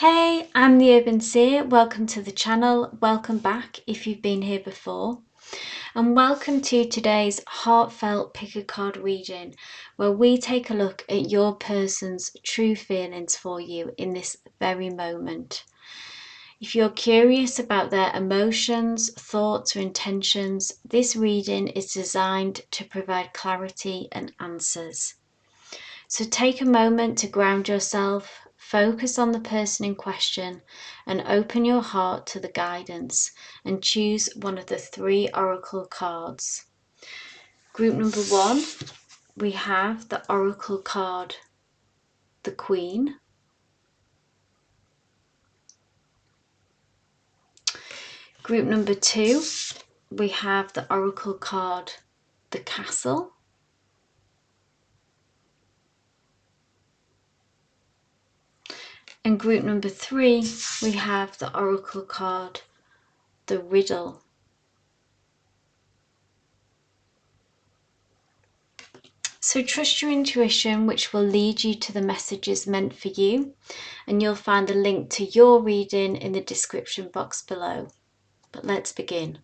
Hey, I'm the Urban Seer. Welcome to the channel. Welcome back if you've been here before. And welcome to today's heartfelt pick a card reading, where we take a look at your person's true feelings for you in this very moment. If you're curious about their emotions, thoughts, or intentions, this reading is designed to provide clarity and answers. So take a moment to ground yourself, focus on the person in question, and open your heart to the guidance and choose one of the 3 oracle cards. Group number 1, we have the oracle card, the Queen. Group number 2, we have the oracle card, the Castle. And group number 3, we have the oracle card, the Riddle. So trust your intuition, which will lead you to the messages meant for you, and you'll find a link to your reading in the description box below. But let's begin.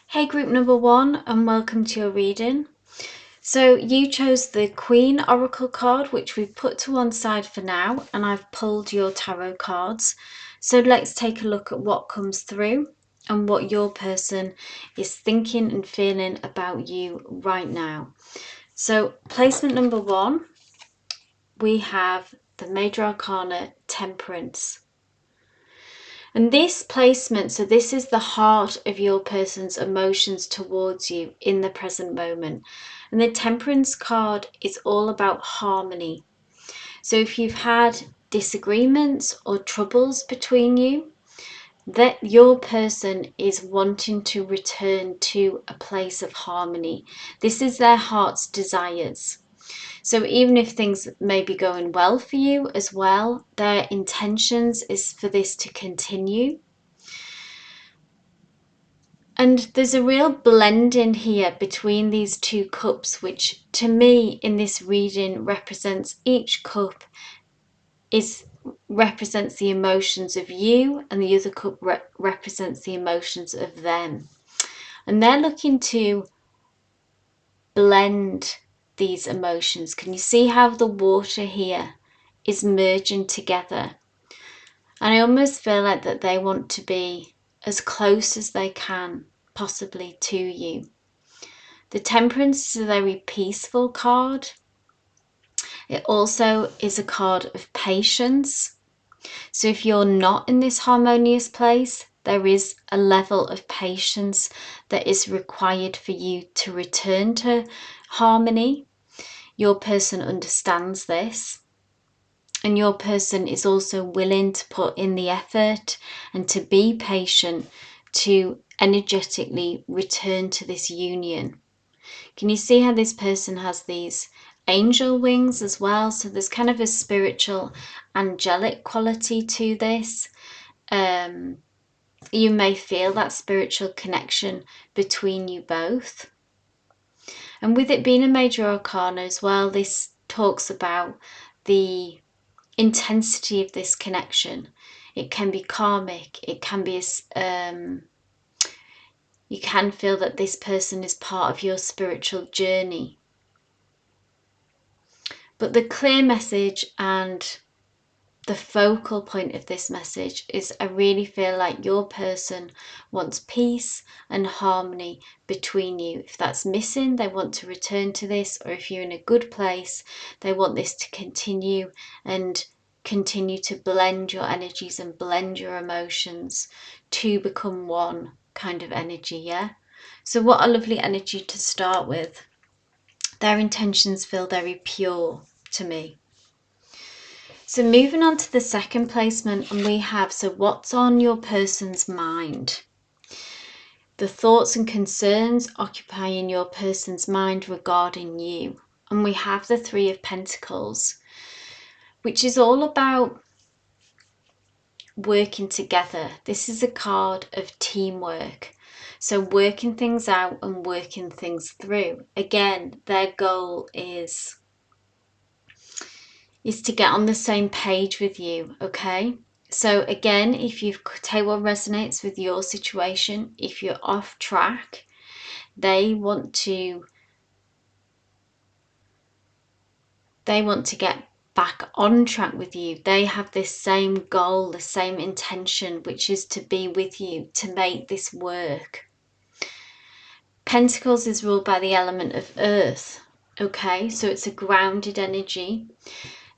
Hey group number 1, and welcome to your reading. So you chose the Queen Oracle card, which we've put to one side for now, and I've pulled your tarot cards. So let's take a look at what comes through and what your person is thinking and feeling about you right now. So placement number 1, we have the Major Arcana, Temperance. And this placement, so this is the heart of your person's emotions towards you in the present moment. And the Temperance card is all about harmony. So if you've had disagreements or troubles between you, that your person is wanting to return to a place of harmony. This is their heart's desires. So even if things may be going well for you as well, their intentions is for this to continue. And there's a real blending here between these 2 cups, which to me in this reading represents, each cup represents the emotions of you, and the other cup represents the emotions of them. And they're looking to blend these emotions. Can you see how the water here is merging together? And I almost feel like that they want to be as close as they can possibly to you. The Temperance is a very peaceful card. It also is a card of patience. So if you're not in this harmonious place, there is a level of patience that is required for you to return to harmony. Your person understands this, and your person is also willing to put in the effort and to be patient to energetically return to this union. Can you see how this person has these angel wings as well? So there's kind of a spiritual, angelic quality to this. You may feel that spiritual connection between you both. And with it being a Major Arcana as well, this talks about the intensity of this connection. It can be karmic. It can be you can feel that this person is part of your spiritual journey. But the clear message and the focal point of this message is, I really feel like your person wants peace and harmony between you. If that's missing, they want to return to this, or if you're in a good place, they want this to continue and continue to blend your energies and blend your emotions to become one kind of energy, yeah? So what a lovely energy to start with. Their intentions feel very pure to me. So moving on to the second placement, and we have, so what's on your person's mind? The thoughts and concerns occupying your person's mind regarding you. And we have the 3 of Pentacles, which is all about working together. This is a card of teamwork. So working things out and working things through. Again, their goal is is to get on the same page with you, okay? So again, if you take what resonates with your situation, if you're off track, they want to get back on track with you. They have this same goal, the same intention, which is to be with you, to make this work. Pentacles is ruled by the element of earth, okay? So it's a grounded energy.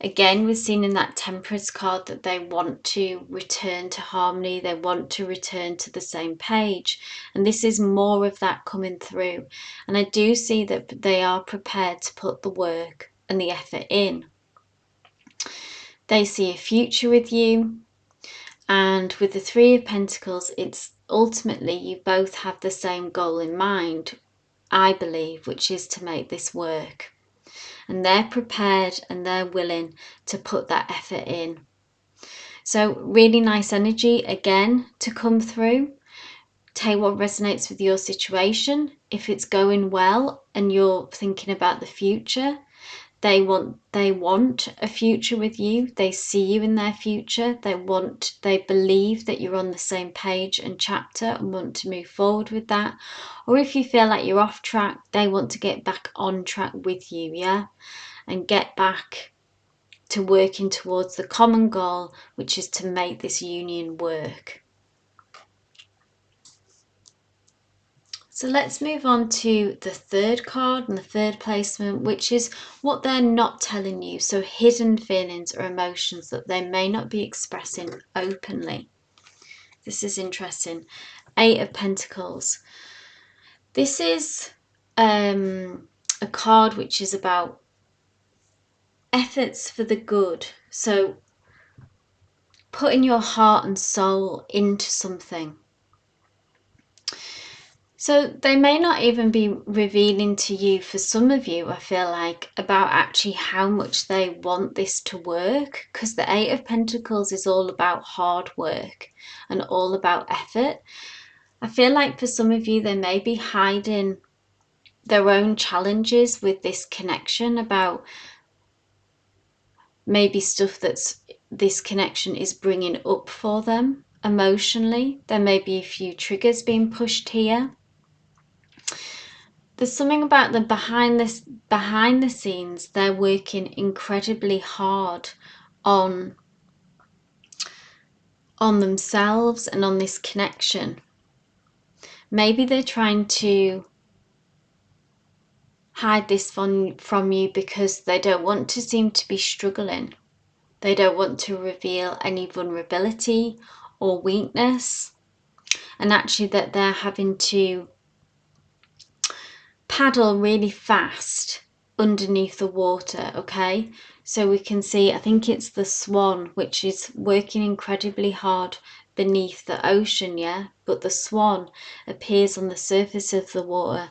Again, we're seeing in that Temperance card that they want to return to harmony. They want to return to the same page. And this is more of that coming through. And I do see that they are prepared to put the work and the effort in. They see a future with you. And with the Three of Pentacles, it's ultimately you both have the same goal in mind, I believe, which is to make this work. And they're prepared and they're willing to put that effort in. So really nice energy again to come through. Take what resonates with your situation. If it's going well and you're thinking about the future, they want a future with you. They see you in their future. They believe that you're on the same page and chapter and want to move forward with that. Or if you feel like you're off track, they want to get back on track with you, yeah? And get back to working towards the common goal, which is to make this union work. So let's move on to the third card and the third placement, which is what they're not telling you. So hidden feelings or emotions that they may not be expressing openly. This is interesting. Eight of Pentacles. This is a card which is about efforts for the good. So putting your heart and soul into something. So they may not even be revealing to you, for some of you, I feel like, about actually how much they want this to work, because the Eight of Pentacles is all about hard work and all about effort. I feel like for some of you, they may be hiding their own challenges with this connection, about maybe stuff that's this connection is bringing up for them emotionally. There may be a few triggers being pushed here. There's something about them behind the scenes. They're working incredibly hard on themselves and on this connection. Maybe they're trying to hide this from you because they don't want to seem to be struggling. They don't want to reveal any vulnerability or weakness, and actually that they're having to paddle really fast underneath the water, okay? So we can see, I think it's the swan, which is working incredibly hard beneath the ocean, yeah? But the swan appears on the surface of the water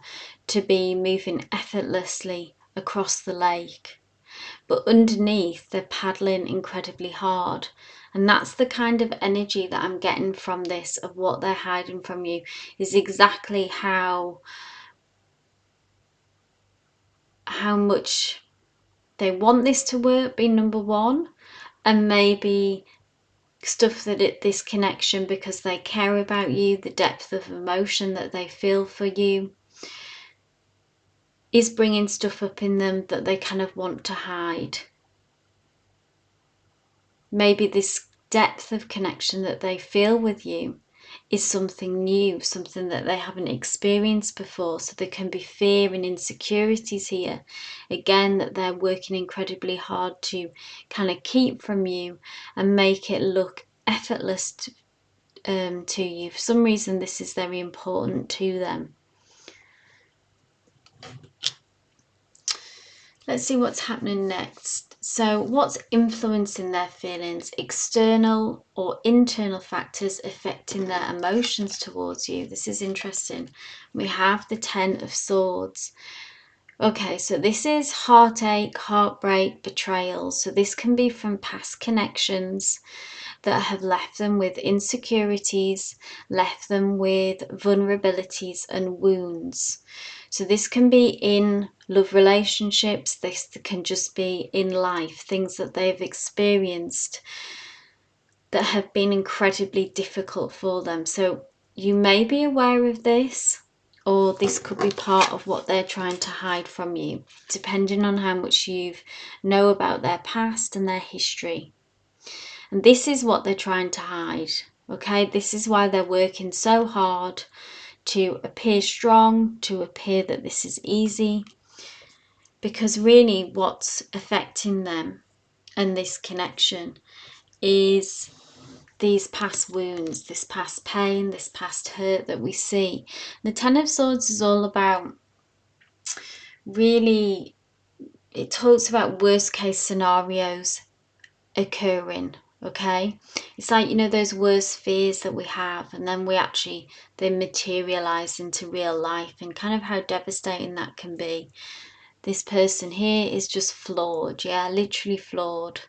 to be moving effortlessly across the lake. But underneath, they're paddling incredibly hard. And that's the kind of energy that I'm getting from this, of what they're hiding from you, is exactly how much they want this to work, be number one, and maybe stuff that this connection, because they care about you, the depth of emotion that they feel for you, is bringing stuff up in them that they kind of want to hide. Maybe this depth of connection that they feel with you is something new, something that they haven't experienced before. So there can be fear and insecurities here, again, that they're working incredibly hard to kind of keep from you and make it look effortless to you. For some reason, this is very important to them. Let's see what's happening next. So what's influencing their feelings? External or internal factors affecting their emotions towards you. This is interesting. We have the Ten of Swords. Okay, so this is heartache, heartbreak, betrayal. So this can be from past connections that have left them with insecurities, left them with vulnerabilities and wounds. So this can be in love relationships, this can just be in life, things that they've experienced that have been incredibly difficult for them. So you may be aware of this, or this could be part of what they're trying to hide from you, depending on how much you know about their past and their history. And this is what they're trying to hide, okay? This is why they're working so hard to appear strong, to appear that this is easy, because really what's affecting them and this connection is these past wounds, this past pain, this past hurt that we see. The Ten of Swords is all about, really, it talks about worst case scenarios occurring, okay? It's like, you know, those worst fears that we have, and then they materialize into real life, and kind of how devastating that can be. This person here is just flawed, yeah, literally flawed,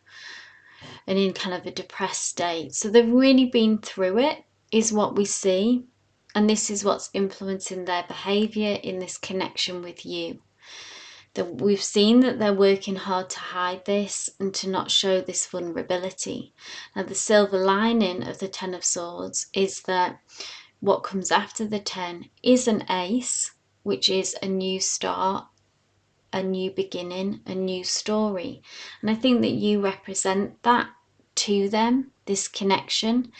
and in kind of a depressed state. So they've really been through it, is what we see. And this is what's influencing their behavior in this connection with you. That we've seen that they're working hard to hide this and to not show this vulnerability. Now, the silver lining of the Ten of Swords is that what comes after the 10 is an ace, which is a new start, a new beginning, a new story. And I think that you represent that to them, this connection.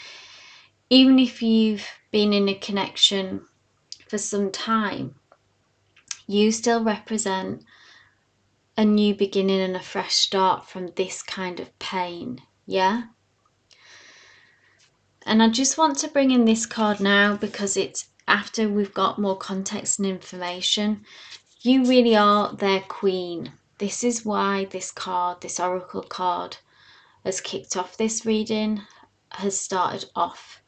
Even if you've been in a connection for some time, you still represent a new beginning and a fresh start from this kind of pain, yeah? And I just want to bring in this card now because it's after we've got more context and information. You really are their queen. This is why this card, this oracle card, has kicked off this reading, has started off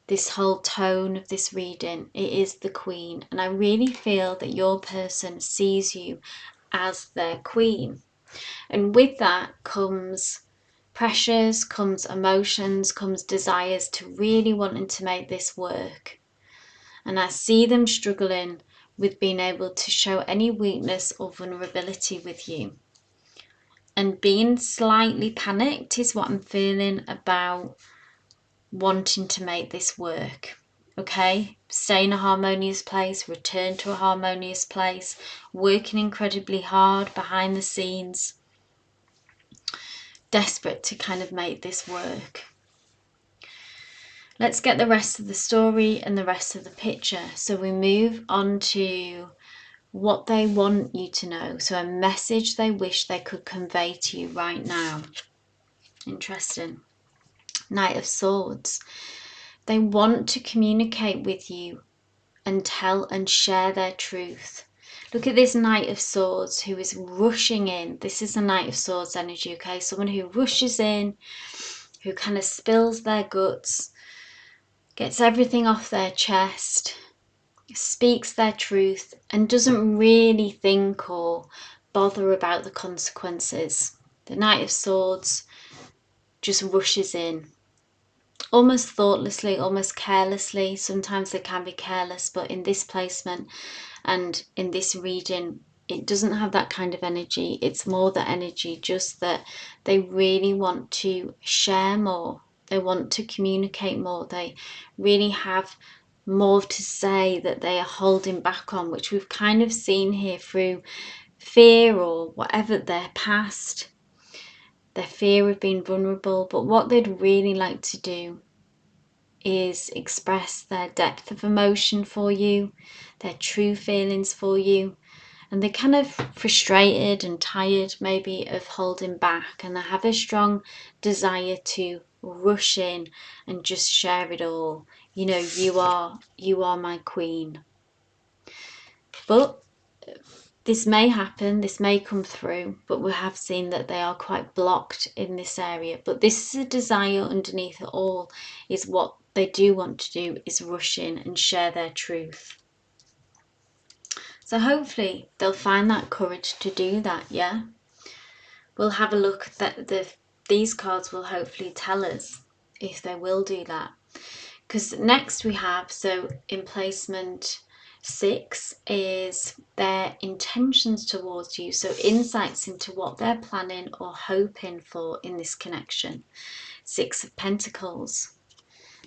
this whole tone of this reading. It is the queen, and I really feel that your person sees you as their queen. And with that comes pressures, comes emotions, comes desires to really wanting to make this work. And I see them struggling with being able to show any weakness or vulnerability with you. And being slightly panicked is what I'm feeling about wanting to make this work. Okay, stay in a harmonious place, return to a harmonious place, working incredibly hard behind the scenes, desperate to kind of make this work. Let's get the rest of the story and the rest of the picture. So we move on to what they want you to know. So a message they wish they could convey to you right now. Interesting. Knight of Swords. They want to communicate with you and tell and share their truth. Look at this Knight of Swords who is rushing in. This is the Knight of Swords energy, okay? Someone who rushes in, who kind of spills their guts, gets everything off their chest, speaks their truth, and doesn't really think or bother about the consequences. The Knight of Swords just rushes in, almost thoughtlessly, almost carelessly. Sometimes they can be careless, but in this placement and in this reading, it doesn't have that kind of energy. It's more the energy just that they really want to share more. They want to communicate more. They really have more to say that they are holding back on, which we've kind of seen here through fear or whatever their past, their fear of being vulnerable. But what they'd really like to do is express their depth of emotion for you, their true feelings for you. And they're kind of frustrated and tired maybe of holding back, and they have a strong desire to rush in and just share it all. You know, you are my queen. But this may happen, this may come through, but we have seen that they are quite blocked in this area. But this is a desire underneath it all, is what they do want to do is rush in and share their truth. So hopefully they'll find that courage to do that, yeah? We'll have a look at these cards will hopefully tell us if they will do that. Because next we have, so in placement 6 is their intentions towards you, so insights into what they're planning or hoping for in this connection. 6 of Pentacles.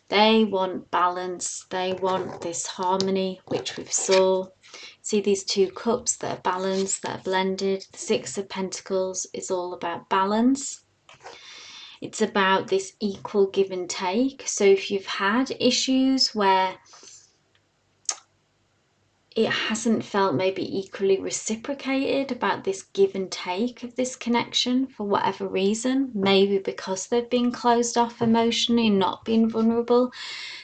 They want balance, they want this harmony, which we've saw. See these 2 cups that are balanced, that are blended. The 6 of Pentacles is all about balance. It's about this equal give and take. So if you've had issues where it hasn't felt maybe equally reciprocated about this give and take of this connection for whatever reason, maybe because they've been closed off emotionally and not been vulnerable,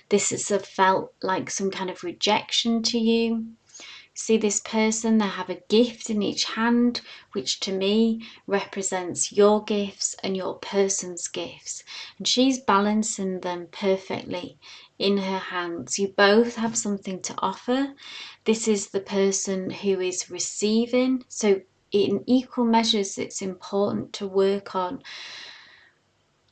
this has felt like some kind of rejection to you. See this person, they have a gift in each hand, which to me represents your gifts and your person's gifts. And she's balancing them perfectly in her hands. You both have something to offer. This is the person who is receiving. So in equal measures, it's important to work on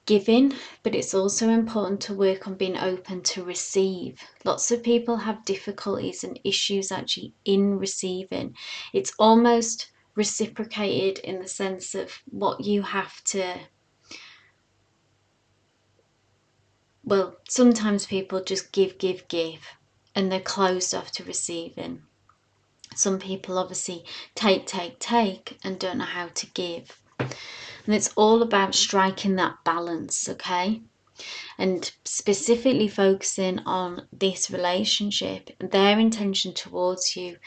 giving, but it's also important to work on being open to receive. Lots of people have difficulties and issues actually in receiving. It's almost reciprocated in the sense of what you have to, well, sometimes people just give, and they're closed off to receiving. Some people obviously take, and don't know how to give. And it's all about striking that balance, okay? And specifically focusing on this relationship, their intention towards you.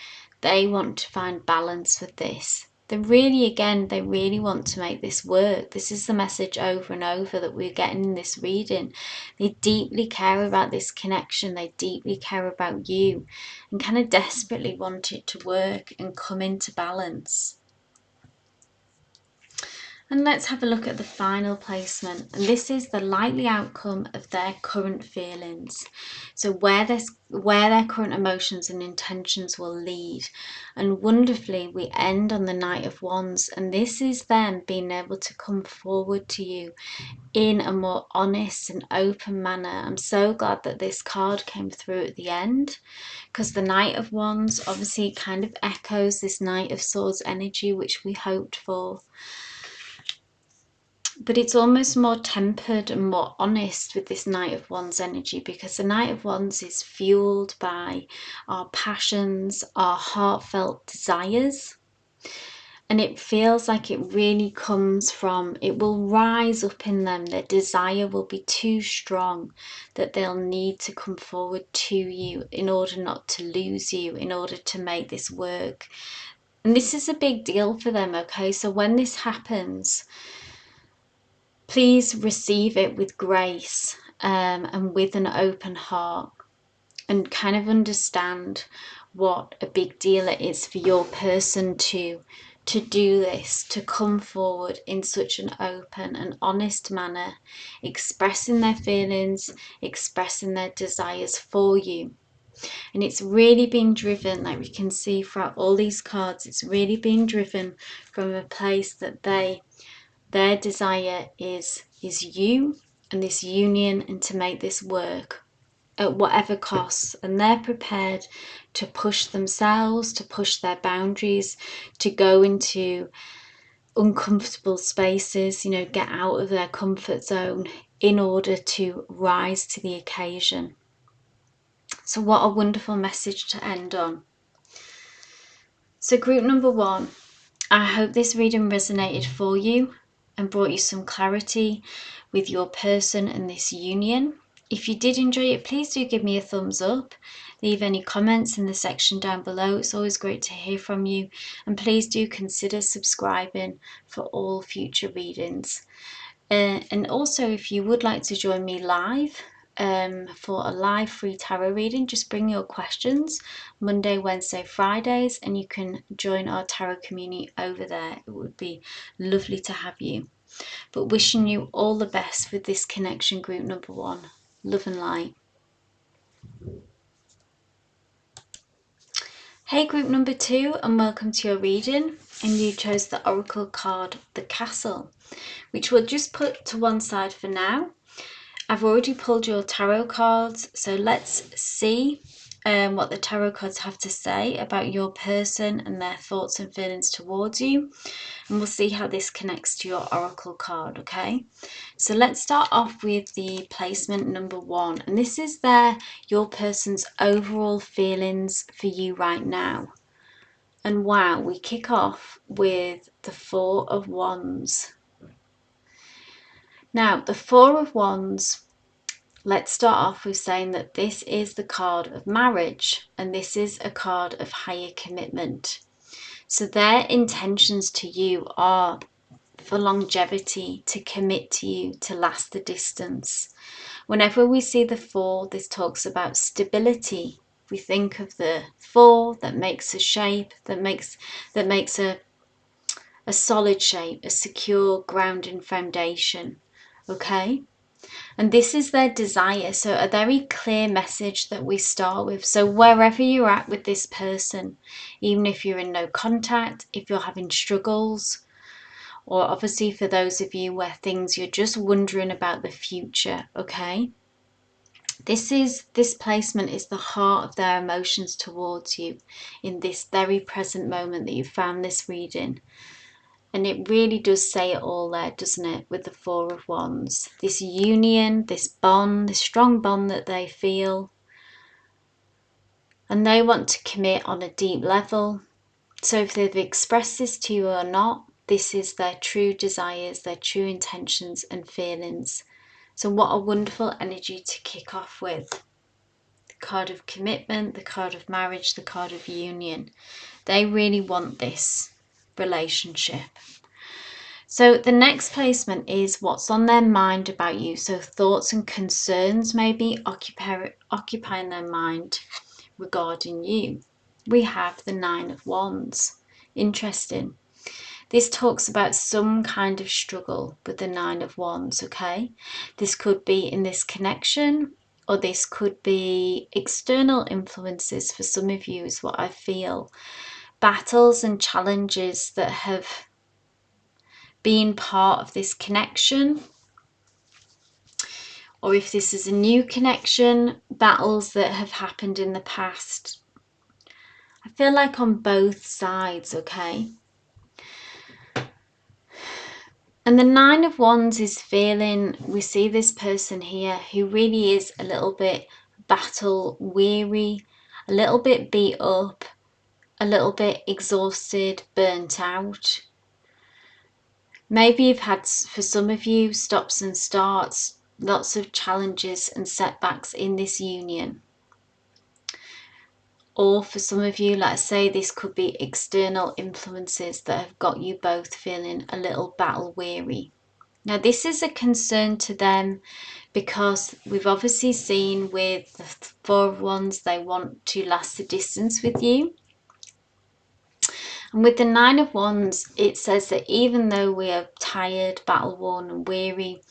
They want to find balance with this. They really want to make this work. This is the message over and over that we're getting in this reading. They deeply care about this connection. They deeply care about you and kind of desperately want it to work and come into balance. And let's have a look at the final placement. And this is the likely outcome of their current feelings. So where their current emotions and intentions will lead. And wonderfully, we end on the Knight of Wands. And this is them being able to come forward to you in a more honest and open manner. I'm so glad that this card came through at the end, because the Knight of Wands obviously kind of echoes this Knight of Swords energy, which we hoped for. But it's almost more tempered and more honest with this Knight of Wands energy, because the Knight of Wands is fueled by our passions, our heartfelt desires. And it feels like it really comes from, it will rise up in them. Their desire will be too strong that they'll need to come forward to you in order not to lose you, in order to make this work. And this is a big deal for them, okay? So when this happens, please receive it with grace and with an open heart, and kind of understand what a big deal it is for your person to do this, to come forward in such an open and honest manner, expressing their feelings, expressing their desires for you. And it's really being driven, like we can see throughout all these cards, it's really being driven from a place that their desire is you and this union, and to make this work at whatever costs. And they're prepared to push themselves, to push their boundaries, to go into uncomfortable spaces, you know, get out of their comfort zone in order to rise to the occasion. So what a wonderful message to end on. So group number 1, I hope this reading resonated for you and brought you some clarity with your person and this union. If you did enjoy it, please do give me a thumbs up. Leave any comments in the section down below. It's always great to hear from you. And please do consider subscribing for all future readings. And also, if you would like to join me live for a live free tarot reading, just bring your questions Monday, Wednesday, Fridays, and you can join our tarot community over there. It would be lovely to have you. But wishing you all the best with this connection, group number 1. Love and light. Hey group number 2, and welcome to your reading. And you chose the oracle card, the Castle, which we'll just put to one side for now. I've already pulled your tarot cards, so let's see what the tarot cards have to say about your person and their thoughts and feelings towards you. And we'll see how this connects to your oracle card, okay? So let's start off with the placement number 1. And this is your person's overall feelings for you right now. And wow, we kick off with the 4 of Wands. Now, the 4 of Wands, let's start off with saying that this is the card of marriage, and this is a card of higher commitment. So their intentions to you are for longevity, to commit to you, to last the distance. Whenever we see the 4, this talks about stability. We think of the 4 that makes a shape, that makes a solid shape, a secure grounding foundation. Okay? And this is their desire. So a very clear message that we start with. So wherever you're at with this person, even if you're in no contact, if you're having struggles, or obviously for those of you where things you're just wondering about the future, okay? This placement is the heart of their emotions towards you in this very present moment that you found this reading. And it really does say it all there, doesn't it, with the 4 of Wands. This union, this bond, this strong bond that they feel. And they want to commit on a deep level. So if they've expressed this to you or not, this is their true desires, their true intentions and feelings. So what a wonderful energy to kick off with. The card of commitment, the card of marriage, the card of union. They really want this relationship. So the next placement is what's on their mind about you. So thoughts and concerns maybe occupying their mind regarding you. We have the 9 of Wands. Interesting. This talks about some kind of struggle with the 9 of Wands, okay? This could be in this connection, or this could be external influences for some of you is what I feel. Battles and challenges that have been part of this connection, or if this is a new connection, battles that have happened in the past. I feel like on both sides, okay? And the 9 of Wands is feeling, we see this person here who really is a little bit battle weary, a little bit beat up, a little bit exhausted, burnt out. Maybe you've had, for some of you, stops and starts, lots of challenges and setbacks in this union. Or for some of you, let's say this could be external influences that have got you both feeling a little battle weary. Now this is a concern to them because we've obviously seen with the 4 of Wands, they want to last the distance with you. And with the 9 of Wands, it says that even though we are tired, battle worn and weary,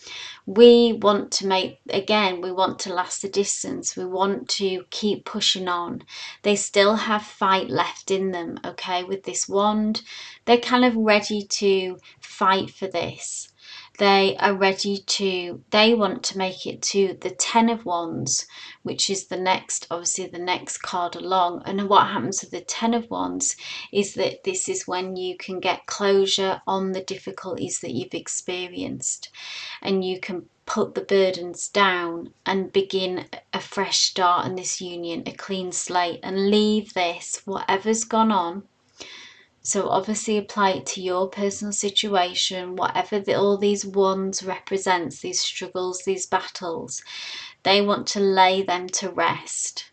we want to we want to last the distance. We want to keep pushing on. They still have fight left in them, okay? With this wand, they're kind of ready to fight for this. They are ready to, they want to make it to the 10 of Wands, which is the next, obviously the next card along. And what happens with the 10 of Wands is that this is when you can get closure on the difficulties that you've experienced, and you can put the burdens down and begin a fresh start in this union, a clean slate, and leave this, whatever's gone on. So obviously apply it to your personal situation, whatever all these wands represents, these struggles, these battles, they want to lay them to rest.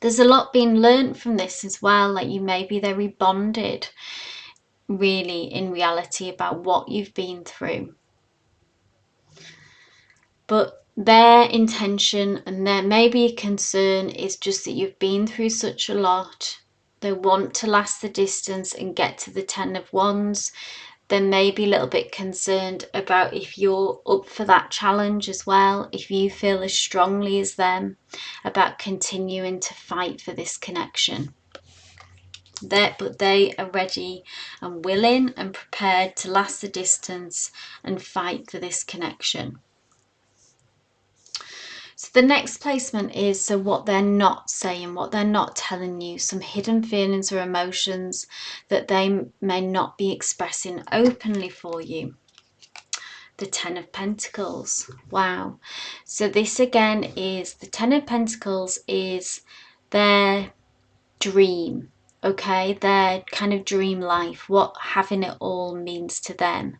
There's a lot being learnt from this as well, like you may be very bonded, really, in reality, about what you've been through. But their intention and their maybe concern is just that you've been through such a lot. They want to last the distance and get to the 10 of Wands. They may be a little bit concerned about if you're up for that challenge as well, if you feel as strongly as them about continuing to fight for this connection. But they are ready and willing and prepared to last the distance and fight for this connection. So the next placement is so what they're not saying, what they're not telling you, some hidden feelings or emotions that they may not be expressing openly for you. The Ten of Pentacles. Wow. So this again is, the Ten of Pentacles is their dream, okay? Their kind of dream life, what having it all means to them.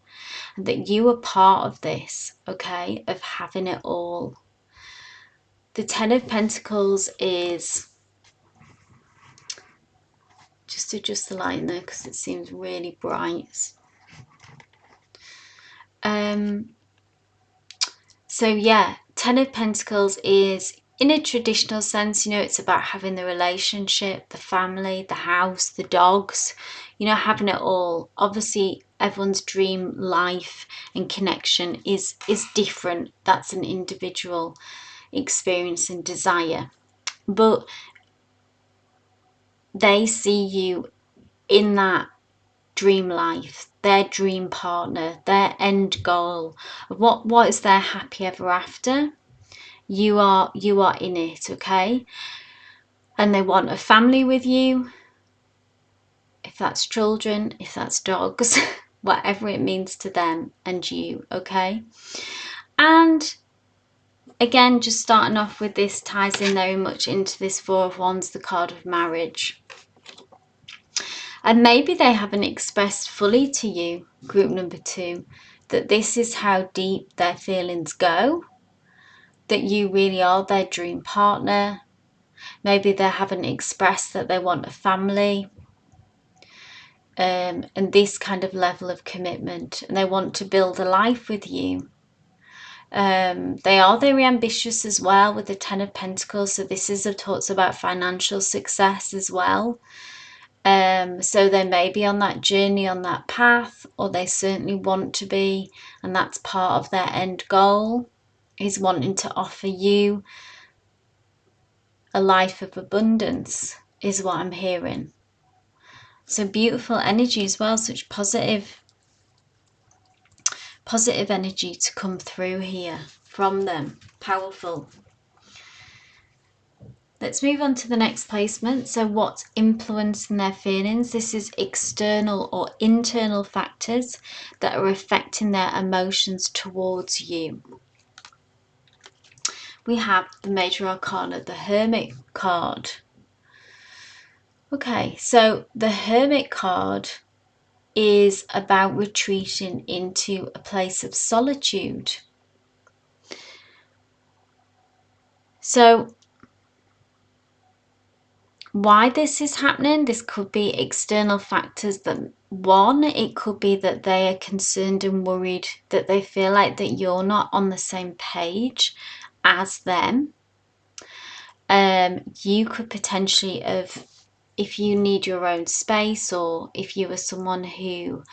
And that you are part of this, okay? Of having it all. The Ten of Pentacles is, just adjust the light in there because it seems really bright. So yeah, Ten of Pentacles is, in a traditional sense, you know, it's about having the relationship, the family, the house, the dogs, you know, having it all. Obviously, everyone's dream life and connection is different. That's an individual experience and desire. But they see you in that dream life, their dream partner, their end goal. What is their happy ever after? You are in it, okay? And they want a family with you, if that's children, if that's dogs, whatever it means to them and you, okay? And again, just starting off with this ties in very much into this Four of Wands, the card of marriage. And maybe they haven't expressed fully to you, group number 2, that this is how deep their feelings go, that you really are their dream partner. Maybe they haven't expressed that they want a family, and this kind of level of commitment, and they want to build a life with you. They are very ambitious as well with the Ten of Pentacles, so this is talks about financial success as well. So they may be on that journey, on that path, or they certainly want to be, and that's part of their end goal, is wanting to offer you a life of abundance, is what I'm hearing. So beautiful energy as well, such positive energy to come through here from them. Powerful. Let's move on to the next placement. So what's influencing their feelings? This is external or internal factors that are affecting their emotions towards you. We have the Major Arcana, the Hermit card. Okay, so the Hermit card is about retreating into a place of solitude. So why this is happening, this could be external factors. That one, it could be that they are concerned and worried that they feel like that you're not on the same page as them. You could potentially have, if you need your own space, or if you are someone who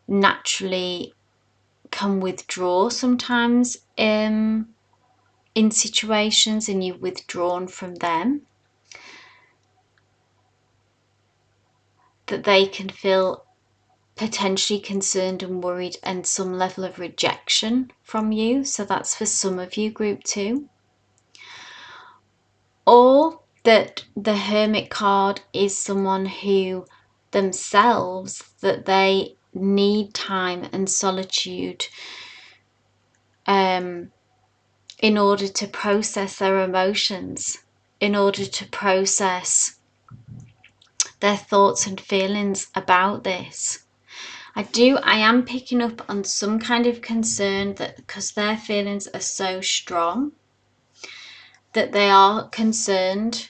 naturally can withdraw sometimes in situations, and you've withdrawn from them, that they can feel potentially concerned and worried and some level of rejection from you. So that's for some of you, group 2. Or that the Hermit card is someone who themselves, that they need time and solitude in order to process their emotions, in order to process their thoughts and feelings about this. I am picking up on some kind of concern that because their feelings are so strong, that they are concerned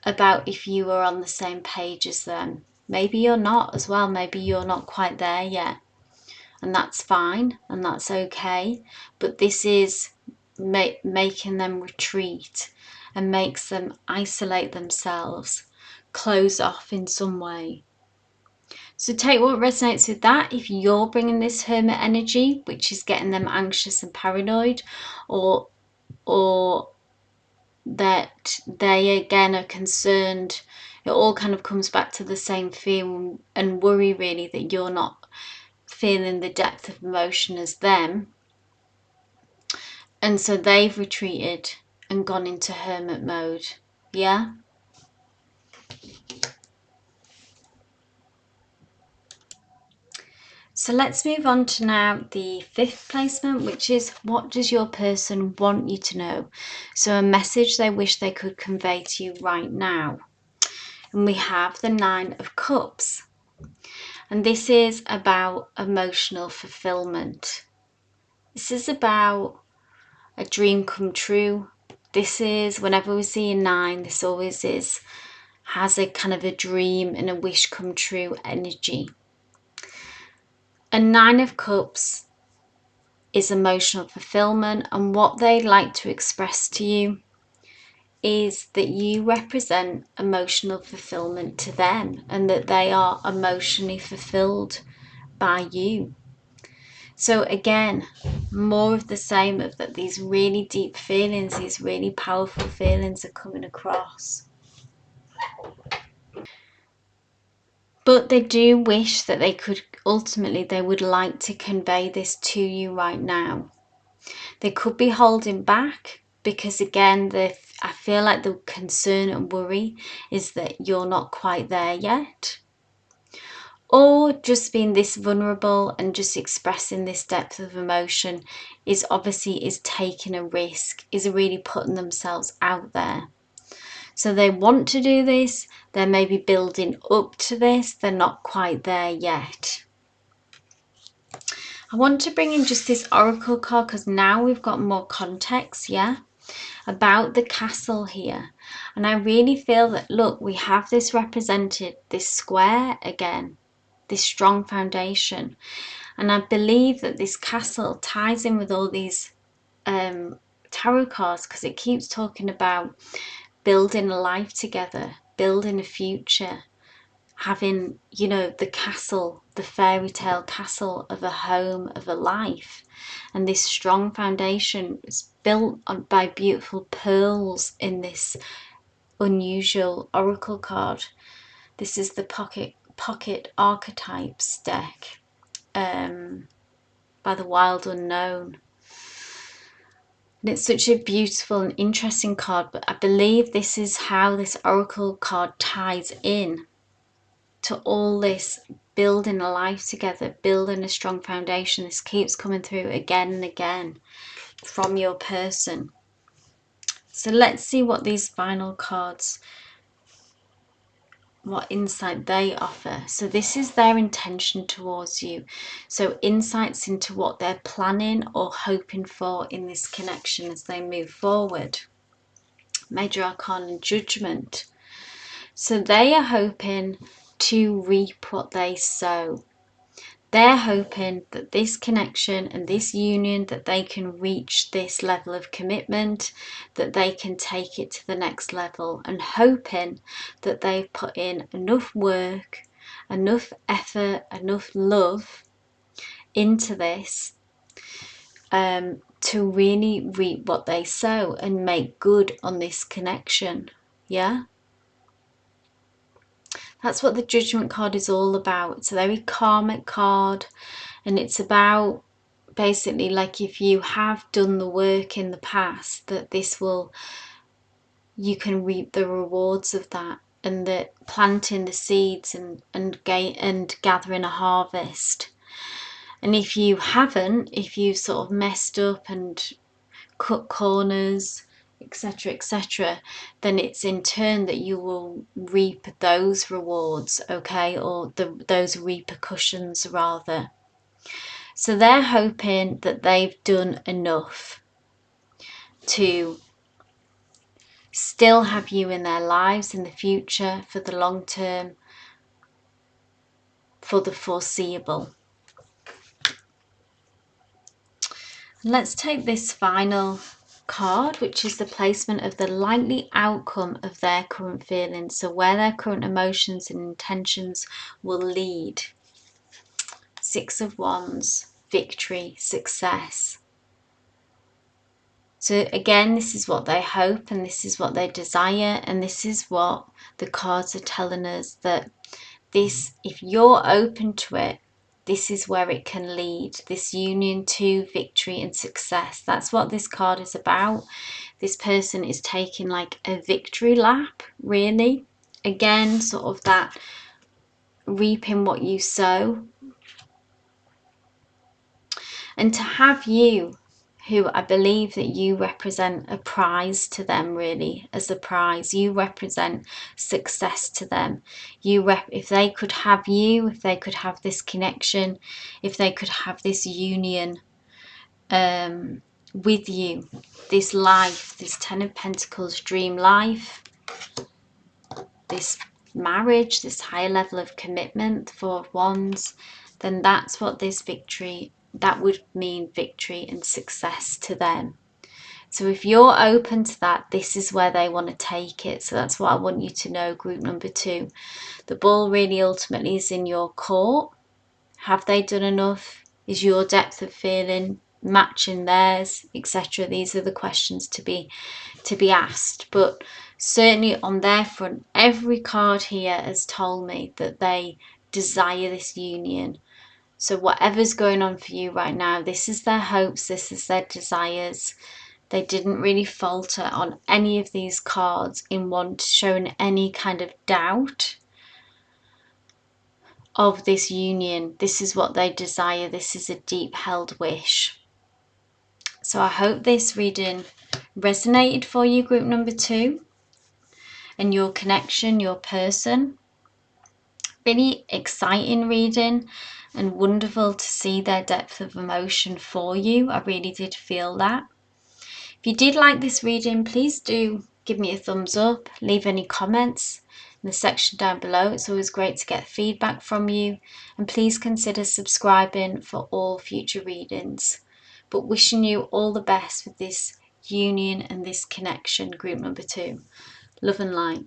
about if you are on the same page as them. Maybe you're not as well. Maybe you're not quite there yet. And that's fine and that's okay. But this is making them retreat and makes them isolate themselves, close off in some way. So take what resonates with that. If you're bringing this Hermit energy, which is getting them anxious and paranoid, or that they again are concerned, it all kind of comes back to the same fear and worry, really, that you're not feeling the depth of emotion as them. And so they've retreated and gone into hermit mode. Yeah? So let's move on to now the fifth placement, which is what does your person want you to know? So a message they wish they could convey to you right now. And we have the Nine of Cups. And this is about emotional fulfillment. This is about a dream come true. This is, whenever we see a 9, this always has a kind of a dream and a wish come true energy. A 9 of Cups is emotional fulfillment, and what they like to express to you is that you represent emotional fulfillment to them and that they are emotionally fulfilled by you. So again, more of the same of that these really deep feelings, these really powerful feelings are coming across. But they do wish that they could, ultimately, they would like to convey this to you right now. They could be holding back because, again, I feel like the concern and worry is that you're not quite there yet. Or just being this vulnerable and just expressing this depth of emotion is taking a risk, is really putting themselves out there. So they want to do this, they're maybe building up to this, they're not quite there yet. I want to bring in just this oracle card because now we've got more context, about the castle here. And I really feel that, look, we have this represented, this square again, this strong foundation. And I believe that this castle ties in with all these tarot cards because it keeps talking about building a life together, building a future, having, the castle, the fairy tale castle of a home, of a life. And this strong foundation is built by beautiful pearls in this unusual oracle card. This is the Pocket Archetypes deck by the Wild Unknown. And it's such a beautiful and interesting card, but I believe this is how this oracle card ties in to all this building a life together, building a strong foundation. This keeps coming through again and again from your person. So let's see what these final cards, what insight they offer. So this is their intention towards you. So insights into what they're planning or hoping for in this connection as they move forward. Major Arcana Judgment. So they are hoping to reap what they sow. They're hoping that this connection and this union, that they can reach this level of commitment, that they can take it to the next level, and hoping that they've put in enough work, enough effort, enough love into this to really reap what they sow and make good on this connection. Yeah? That's what the Judgment card is all about. It's a very karmic card, and it's about basically like if you have done the work in the past, that you can reap the rewards of that, and that planting the seeds and gathering a harvest. And if you haven't, if you've sort of messed up and cut corners, etc., then it's in turn that you will reap those rewards, okay, or those repercussions rather. So they're hoping that they've done enough to still have you in their lives in the future, for the long term, for the foreseeable. Let's take this final card, which is the placement of the likely outcome of their current feelings. So where their current emotions and intentions will lead. 6 of Wands, victory, success. So again, this is what they hope, and this is what they desire, and this is what the cards are telling us, that this, if you're open to it, this is where it can lead, this union to victory and success. That's what this card is about. This person is taking like a victory lap, really. Again, sort of that reaping what you sow. And to have you, who I believe that you represent a prize to them, really, as a prize. You represent success to them. If they could have you, if they could have this connection, if they could have this union with you, this life, this Ten of Pentacles dream life, this marriage, this higher level of commitment, Four of Wands, then that's what this victory, that would mean victory and success to them. So if you're open to that, this is where they want to take it. So that's what I want you to know, group number 2. The ball really ultimately is in your court. Have they done enough? Is your depth of feeling matching theirs, etc.? These are the questions to be asked. But certainly on their front, every card here has told me that they desire this union. So whatever's going on for you right now, this is their hopes, this is their desires. They didn't really falter on any of these cards in showing any kind of doubt of this union. This is what they desire. This is a deep held wish. So I hope this reading resonated for you, group number 2, and your connection, your person. Really exciting reading and wonderful to see their depth of emotion for you. I really did feel that. If you did like this reading, please do give me a thumbs up, leave any comments in the section down below. It's always great to get feedback from you, and please consider subscribing for all future readings. But wishing you all the best with this union and this connection, group number 2. Love and light.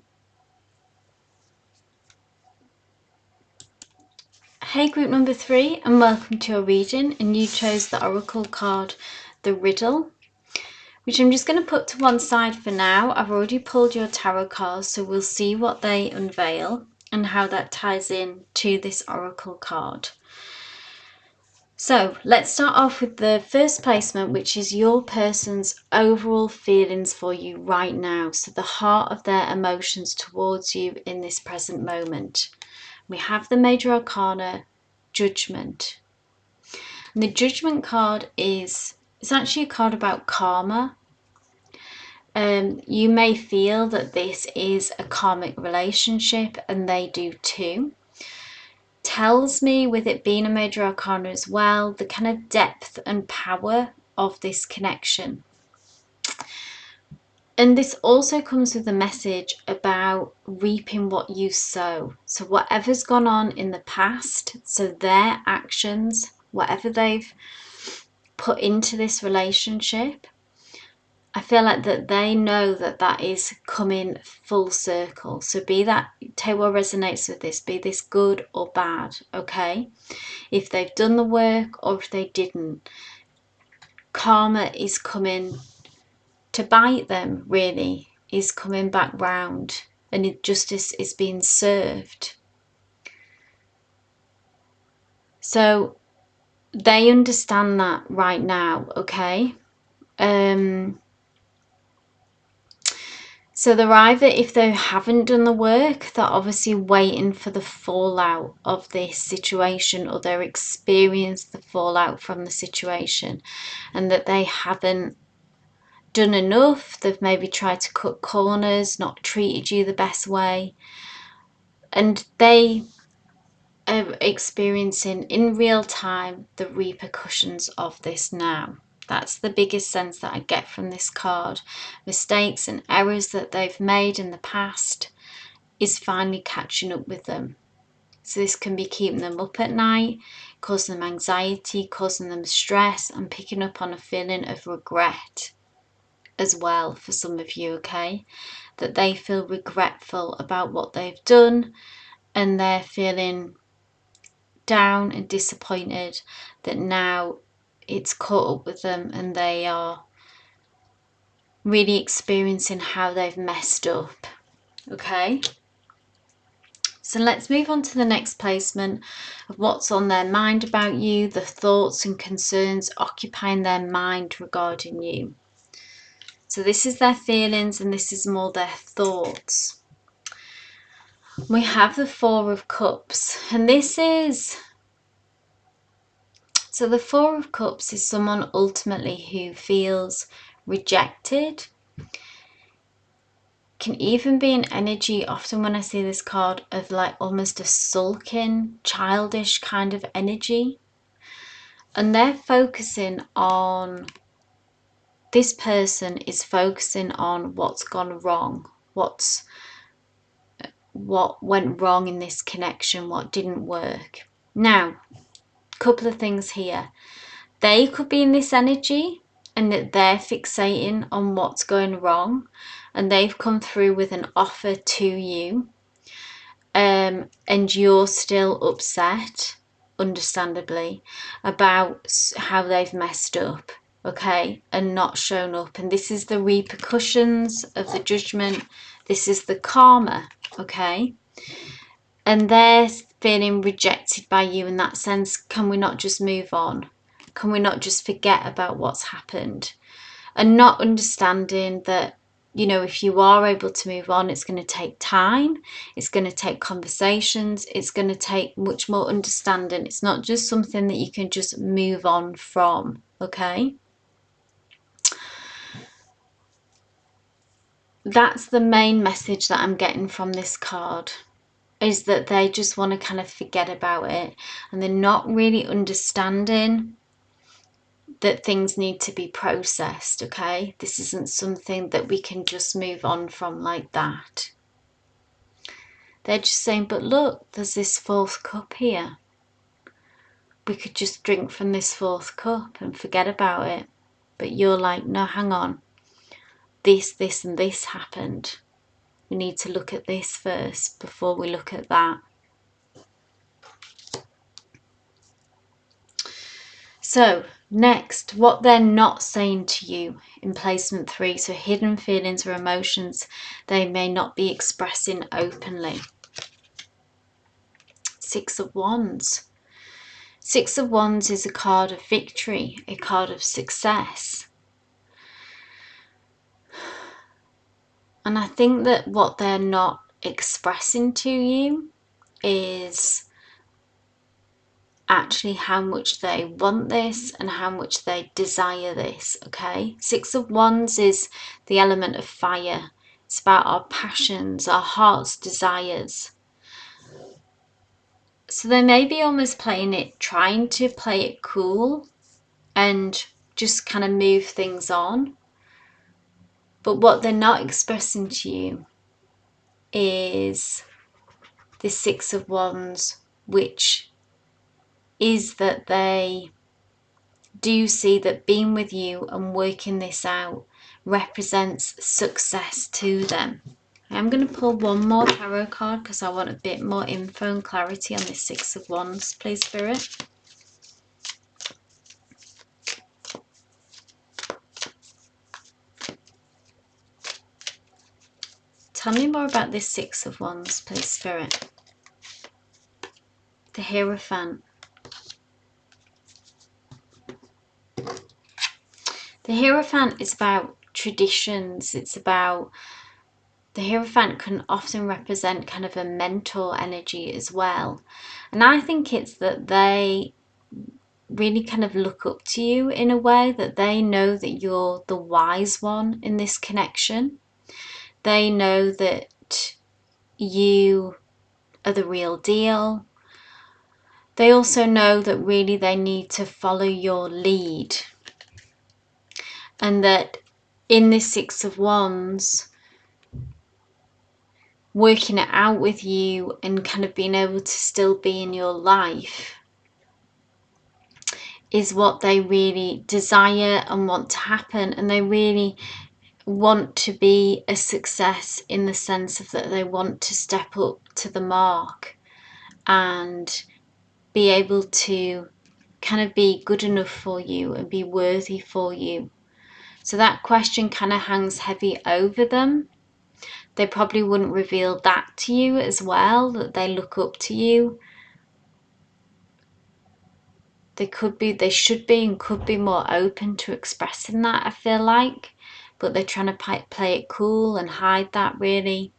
Hey group number 3, and welcome to your reading, and you chose the oracle card, the Riddle, which I'm just going to put to one side for now. I've already pulled your tarot cards, so we'll see what they unveil and how that ties in to this oracle card. So let's start off with the first placement, which is your person's overall feelings for you right now. So the heart of their emotions towards you in this present moment. We have the Major Arcana, Judgment. And the Judgment card it's actually a card about karma. You may feel that this is a karmic relationship, and they do too. Tells me, with it being a Major Arcana as well, the kind of depth and power of this connection. And this also comes with a message about reaping what you sow. So whatever's gone on in the past, so their actions, whatever they've put into this relationship, I feel like that they know that that is coming full circle. So be that, take what resonates with this, be this good or bad, okay? If they've done the work or if they didn't, karma is coming to bite them, really, is coming back round, and justice is being served. So they understand that right now, okay? So they're either, if they haven't done the work, they're obviously waiting for the fallout of this situation, or they're experiencing the fallout from the situation, and that they haven't done enough. They've maybe tried to cut corners, not treated you the best way, and they are experiencing in real time the repercussions of this now. That's the biggest sense that I get from this card. Mistakes and errors that they've made in the past is finally catching up with them. So this can be keeping them up at night, causing them anxiety, causing them stress, and picking up on a feeling of regret as well for some of you, okay? That they feel regretful about what they've done, and they're feeling down and disappointed that now it's caught up with them, and they are really experiencing how they've messed up, okay? So let's move on to the next placement of what's on their mind about you, the thoughts and concerns occupying their mind regarding you. So this is their feelings and this is more their thoughts. We have the Four of Cups, and this is, so the Four of Cups is someone ultimately who feels rejected. Can even be an energy, often when I see this card, of like almost a sulking, childish kind of energy. And they're focusing on, this person is focusing on what's gone wrong, what went wrong in this connection, what didn't work. Now, a couple of things here. They could be in this energy and that they're fixating on what's going wrong, and they've come through with an offer to you, and you're still upset, understandably, about how they've messed up, okay, and not shown up. And this is the repercussions of the judgment. This is the karma, okay? And they're feeling rejected by you in that sense. Can we not just move on? Can we not just forget about what's happened? And not understanding that, you know, if you are able to move on, it's going to take time, it's going to take conversations, it's going to take much more understanding. It's not just something that you can just move on from, okay? That's the main message that I'm getting from this card, is that they just want to kind of forget about it, and they're not really understanding that things need to be processed, okay? This isn't something that we can just move on from like that. They're just saying, but look, there's this fourth cup here. We could just drink from this fourth cup and forget about it. But you're like, no, hang on. This, and this happened. We need to look at this first before we look at that. So next, what they're not saying to you in placement 3. So hidden feelings or emotions they may not be expressing openly. Six of Wands. Six of Wands is a card of victory, a card of success. And I think that what they're not expressing to you is actually how much they want this and how much they desire this, okay? Six of Wands is the element of fire. It's about our passions, our heart's desires. So they may be almost playing it, trying to play it cool and just kind of move things on. But what they're not expressing to you is the Six of Wands, which is that they do see that being with you and working this out represents success to them. I'm going to pull one more tarot card because I want a bit more info and clarity on this Six of Wands, please, Spirit. Tell me more about this Six of Wands, please, Spirit. The Hierophant. The Hierophant is about traditions. It's about, the Hierophant can often represent kind of a mentor energy as well. And I think it's that they really kind of look up to you in a way, that they know that you're the wise one in this connection. They know that you are the real deal. They also know that really they need to follow your lead. And that in this Six of Wands, working it out with you and kind of being able to still be in your life is what they really desire and want to happen. And they really want to be a success in the sense of that they want to step up to the mark and be able to kind of be good enough for you and be worthy for you. So that question kind of hangs heavy over them. They probably wouldn't reveal that to you as well, that they look up to you. They should be and could be more open to expressing that, I feel like. But they're trying to play it cool and hide that, really.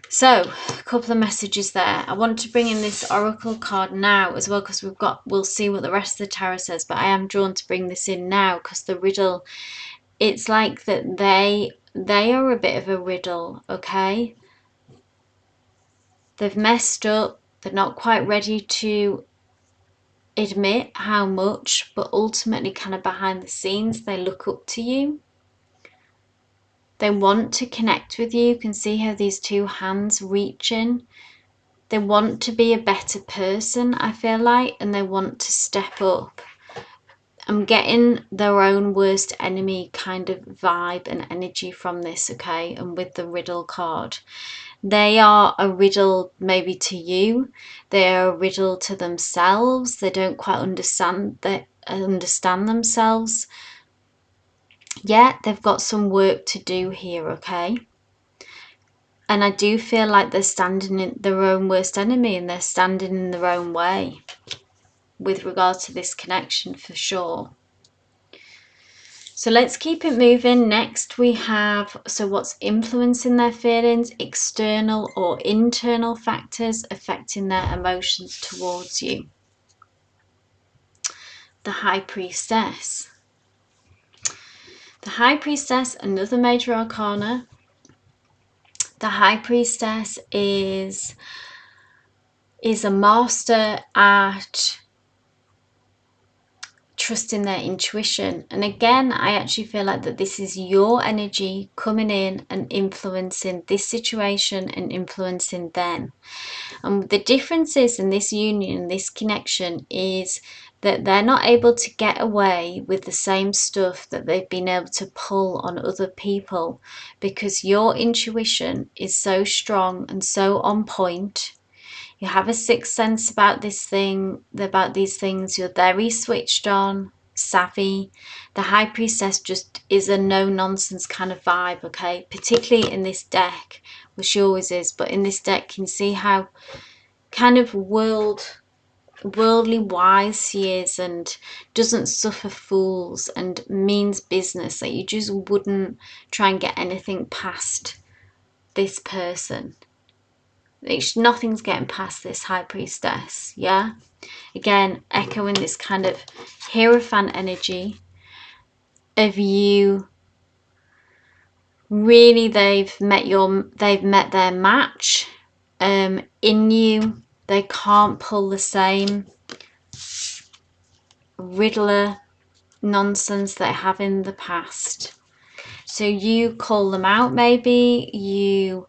So, a couple of messages there. I want to bring in this oracle card now as well, because we'll see what the rest of the tarot says, but I am drawn to bring this in now because the riddle, it's like that they are a bit of a riddle, okay? They've messed up. They're not quite ready to admit how much, but ultimately kind of behind the scenes they look up to you. They want to connect with you. You can see how these two hands reach in. They want to be a better person, I feel like, and they want to step up. I'm getting their own worst enemy kind of vibe and energy from this, okay? And with the riddle card, they are a riddle maybe to you. They are a riddle to themselves. They don't quite understand themselves. Yeah, they've got some work to do here, okay? And I do feel like they're standing in their own worst enemy, and they're standing in their own way with regards to this connection, for sure. So let's keep it moving. Next we have, so what's influencing their feelings? External or internal factors affecting their emotions towards you. The High Priestess. The High Priestess, another major arcana. The High Priestess is a master at trusting their intuition. And again, I actually feel like that this is your energy coming in and influencing this situation and influencing them. And the differences in this union, this connection, is that they're not able to get away with the same stuff that they've been able to pull on other people, because your intuition is so strong and so on point. You have a sixth sense about these things. You're very switched on, savvy. The High Priestess just is a no-nonsense kind of vibe, okay? Particularly in this deck, which she always is, but in this deck you can see how kind of worldly wise she is, and doesn't suffer fools, and means business. That you just wouldn't try and get anything past this person. Nothing's getting past this High Priestess, yeah? Again, echoing this kind of Hierophant energy of you. Really, they've met their match in you. They can't pull the same riddler nonsense they have in the past. So you call them out, maybe. You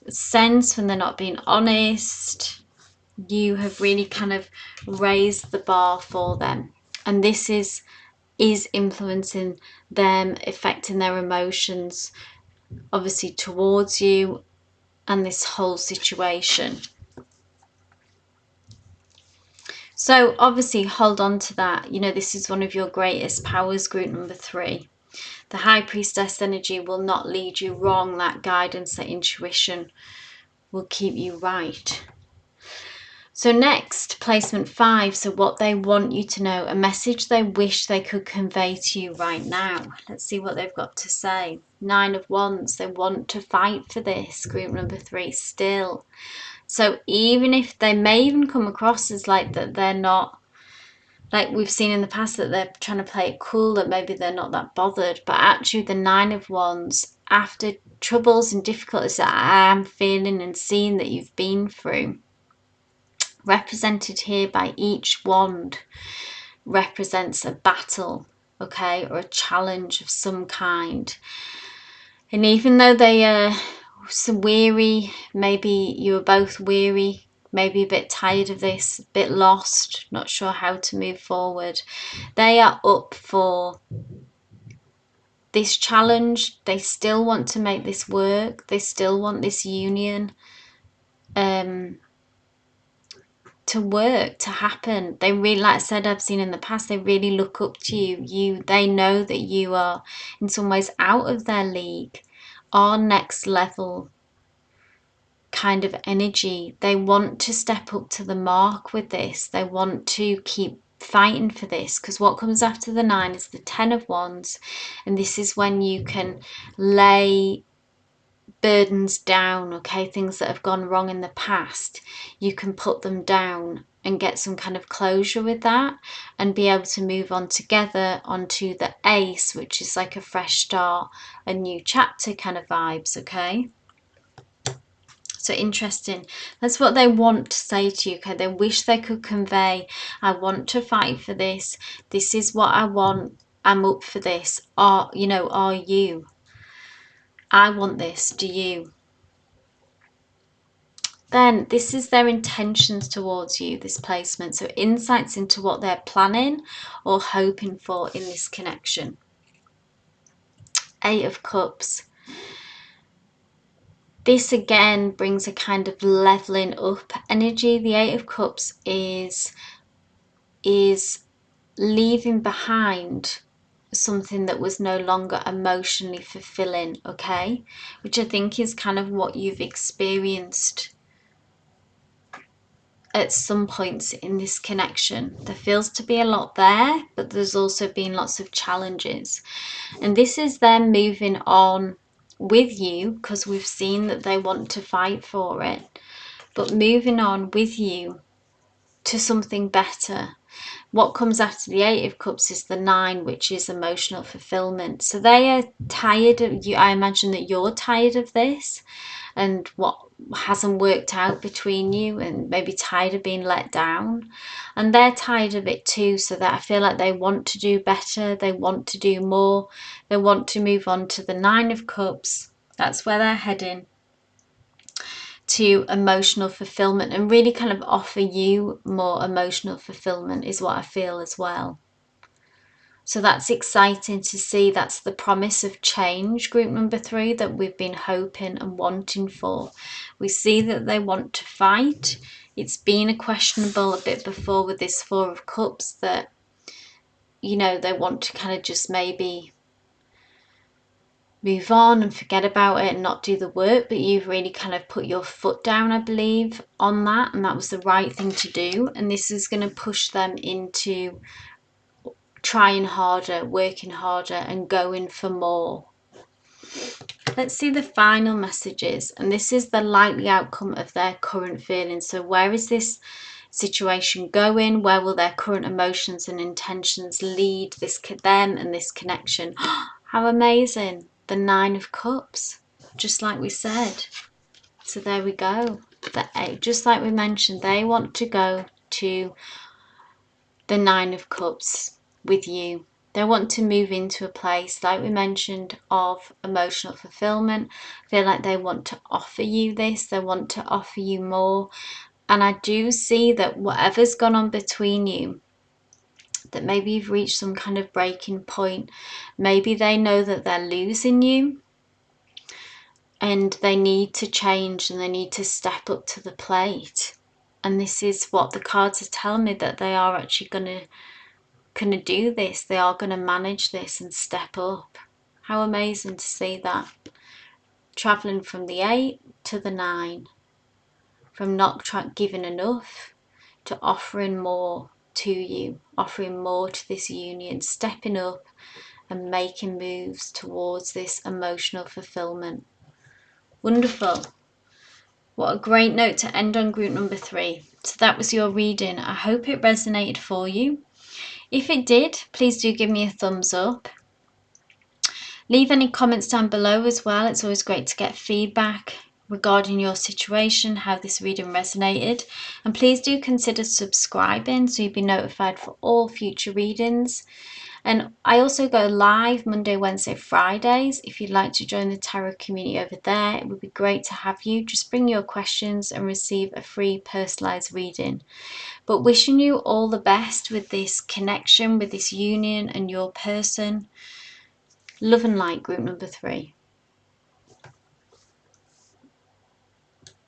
sense when they're not being honest. You have really kind of raised the bar for them. And this is influencing them, affecting their emotions, obviously, towards you and this whole situation. So obviously hold on to that. You know, this is one of your greatest powers, group number 3. The High Priestess energy will not lead you wrong. That guidance, that intuition will keep you right. So next, placement 5. So what they want you to know, a message they wish they could convey to you right now. Let's see what they've got to say. 9 of Wands. They want to fight for this, group number 3, still. So even if they may even come across as like that they're not, like we've seen in the past, that they're trying to play it cool, that maybe they're not that bothered, but actually the 9 of Wands, after troubles and difficulties that I am feeling and seeing that you've been through, represented here by each wand represents a battle, okay, or a challenge of some kind. And even though they are some weary, maybe you were both weary, maybe a bit tired of this, a bit lost, not sure how to move forward, they are up for this challenge. They still want to make this work. They still want this union. work, to happen. They really, like I said, I've seen in the past, they really look up to you. They know that you are in some ways out of their league, or next level kind of energy. They want to step up to the mark with this. They want to keep fighting for this, because what comes after the 9 is the 10 of Wands, and this is when you can lay burdens down, okay? Things that have gone wrong in the past, you can put them down and get some kind of closure with that, and be able to move on together onto the Ace, which is like a fresh start, a new chapter kind of vibes, okay? So interesting. That's what they want to say to you, okay? They wish they could convey, I want to fight for this. This is what I want. I'm up for this. Are you? I want this. Do you? Then this is their intentions towards you, this placement. So insights into what they're planning or hoping for in this connection. 8 of Cups. This again brings a kind of leveling up energy. The 8 of Cups is leaving behind something that was no longer emotionally fulfilling, okay? Which I think is kind of what you've experienced at some points in this connection. There feels to be a lot there, but there's also been lots of challenges. And this is them moving on with you, because we've seen that they want to fight for it, but moving on with you to something better. What comes after the 8 of Cups is the 9, which is emotional fulfillment. So they are tired of you. I imagine that you're tired of this and what hasn't worked out between you, and maybe tired of being let down. And they're tired of it too, so that I feel like they want to do better. They want to do more. They want to move on to the 9 of Cups. That's where they're heading, to emotional fulfillment, and really kind of offer you more emotional fulfillment is what I feel as well. So that's exciting to see. That's the promise of change, group number 3, that we've been hoping and wanting for. We see that they want to fight. It's been a questionable a bit before with this 4 of Cups, that they want to kind of just maybe move on and forget about it and not do the work, but you've really kind of put your foot down, I believe, on that, and that was the right thing to do. And this is going to push them into trying harder, working harder, and going for more. Let's see the final messages, and this is the likely outcome of their current feelings. So where is this situation going? Where will their current emotions and intentions lead them and this connection? How amazing. The 9 of Cups, just like we said. So there we go. The 8, just like we mentioned, they want to go to the 9 of Cups with you. They want to move into a place, like we mentioned, of emotional fulfillment. I feel like they want to offer you this. They want to offer you more. And I do see that whatever's gone on between you, that maybe you've reached some kind of breaking point. Maybe they know that they're losing you, and they need to change, and they need to step up to the plate. And this is what the cards are telling me, that they are actually going to do this. They are going to manage this and step up. How amazing to see that. Traveling from the 8 to the 9. From not giving enough to offering more to you. Offering more to this union. Stepping up and making moves towards this emotional fulfillment. Wonderful. What a great note to end on, group number 3. So that was your reading. I hope it resonated for you. If it did, please do give me a thumbs up. Leave any comments down below as well. It's always great to get feedback regarding your situation, how this reading resonated. And please do consider subscribing so you'll be notified for all future readings. And I also go live Monday, Wednesday, Fridays. If you'd like to join the tarot community over there, it would be great to have you. Just bring your questions and receive a free personalised reading. But wishing you all the best with this connection, with this union and your person. Love and light, group number 3.